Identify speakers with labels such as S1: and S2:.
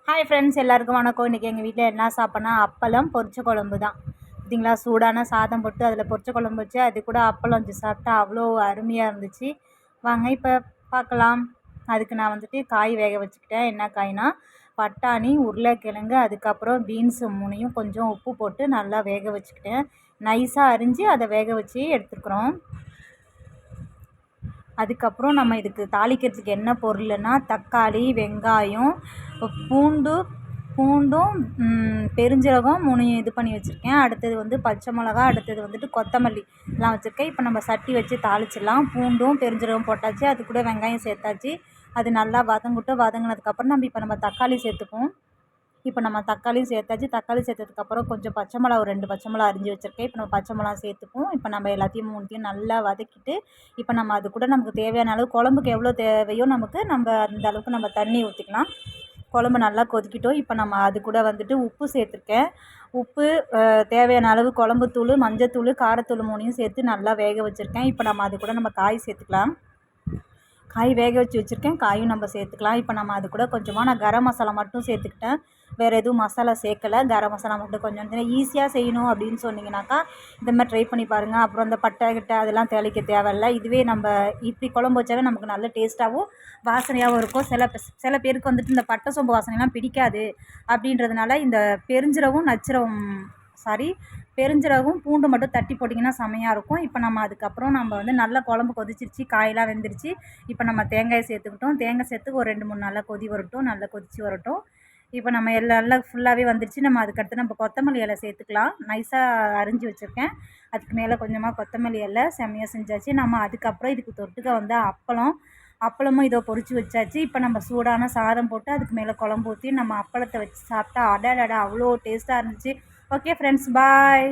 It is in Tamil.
S1: ஹாய் ஃப்ரெண்ட்ஸ், எல்லாருக்கும் வணக்கம். இன்றைக்கி எங்கள் வீட்டில் என்ன சாப்பிட்னா அப்பளம் பொரிச்ச குழம்பு தான். பார்த்தீங்களா, சூடான சாதம் போட்டு அதில் பொரிச்ச குழம்பு வச்சு அது கூட அப்பளம் வச்சு சாப்பிட்டா அவ்வளோ அருமையாக இருந்துச்சு. வாங்க இப்போ பார்க்கலாம். அதுக்கு நான் வந்துட்டு காய் வேக வச்சுக்கிட்டேன். என்ன காய்னா பட்டாணி, உருளைக்கிழங்கு, அதுக்கப்புறம் பீன்ஸு 3யும் கொஞ்சம் உப்பு போட்டு நல்லா வேக வச்சுக்கிட்டேன். நைஸாக அரிஞ்சு அதை வேக வச்சு எடுத்துக்கிறோம். அதுக்கப்புறம் நம்ம இதுக்கு தாளிக்கிறதுக்கு என்ன பொருள்னா தக்காளி, வெங்காயம், பூண்டும் பெருஞ்சீரகம் 3யும் இது பண்ணி வச்சுருக்கேன். அடுத்தது வந்து பச்சை மிளகா, அடுத்தது வந்துட்டு கொத்தமல்லி எல்லாம் வச்சுருக்கேன். இப்போ நம்ம சட்டி வச்சு தாளிச்சிடலாம். பூண்டும் பெருஞ்சீரகம் போட்டாச்சு, அது கூட வெங்காயம் சேர்த்தாச்சு. அது நல்லா வதங்கினதுக்கப்புறம் நம்ம தக்காளி சேர்த்துப்போம். இப்போ நம்ம தக்காளியும் சேர்த்தாச்சு. தக்காளி சேர்த்ததுக்கப்புறம் கொஞ்சம் பச்சை மிளகா, ஒரு 2 பச்சை மிளகா அரிஞ்சு வச்சுருக்கேன். இப்போ நம்ம பச்சை மிளகா சேர்த்துப்போம். இப்போ நம்ம எல்லாத்தையும் 3த்தையும் நல்லா வதக்கிட்டு இப்போ நம்ம அது கூட நமக்கு தேவையான அளவு குழம்புக்கு எவ்வளோ தேவையோ நம்ம அந்த அளவுக்கு நம்ம தண்ணி ஊற்றிக்கலாம். குழம்பு நல்லா கொதிக்கிட்டோம். இப்போ நம்ம அது கூட வந்துட்டு உப்பு சேர்த்துருக்கேன். உப்பு, தேவையான அளவு குழம்புத்தூள், மஞ்சத்தூள், காரத்தூள் 3யும் சேர்த்து நல்லா வேக வச்சுருக்கேன். இப்போ நம்ம அது கூட காய் சேர்த்துக்கலாம். காய் வேக வச்சு வச்சுருக்கேன். காயும் நம்ம சேர்த்துக்கலாம். இப்போ நம்ம அது கூட கொஞ்சமாக நான் கரம் மசாலா மட்டும் சேர்த்துக்கிட்டேன். வேறு எதுவும் மசாலா சேர்க்கலை. கரம் மசாலா மட்டும் கொஞ்சம் ஈஸியாக செய்யணும் அப்படின்னு சொன்னீங்கன்னாக்கா இந்த மாதிரி ட்ரை பண்ணி பாருங்கள். அப்புறம் இந்த பட்டை கிட்டை அதெல்லாம் தேவைக்க தேவையில்லை. இதுவே நம்ம இப்படி குழம்பு வச்சாவே நமக்கு நல்ல டேஸ்ட்டாகவும் வாசனையாகவும் இருக்கும். சில பேருக்கு வந்துட்டு இந்த பட்டை சோம்பு வாசனைலாம் பிடிக்காது. அப்படின்றதுனால இந்த பெருஞ்சீரகம் பூண்டு மட்டும் தட்டி போட்டிங்கன்னா செமையாக இருக்கும். இப்போ நம்ம அதுக்கப்புறம் வந்து நல்லா குழம்பு கொதிச்சிருச்சு, காயெல்லாம் வெந்துருச்சு. இப்போ நம்ம தேங்காயை சேர்த்துக்கிட்டோம். தேங்காய் சேர்த்து ஒரு 2 3 நல்லா கொதி வரட்டும், நல்லா கொதித்து வரட்டும். இப்போ நம்ம எல்லாம் நல்லா ஃபுல்லாகவே வந்துருச்சு. அதுக்கடுத்து நம்ம கொத்தமல்லி இலை சேர்த்துக்கலாம். நைஸாக அரிஞ்சு வச்சுருக்கேன். அதுக்கு மேலே கொஞ்சமாக கொத்தமல்லி இலை செம்மையாக செஞ்சாச்சு. நம்ம அதுக்கப்புறம் இதுக்கு தொட்டுக்க வந்து அப்பளமும் இதோ பொரிச்சு வச்சாச்சு. இப்போ நம்ம சூடான சாதம் போட்டு அதுக்கு மேலே குழம்பு ஊற்றி நம்ம அப்பளத்தை வச்சு சாப்பிட்டா அடடடா அவ்வளோ டேஸ்ட்டாக இருந்துச்சு. ஓகே ஃப்ரெண்ட்ஸ், பாய்.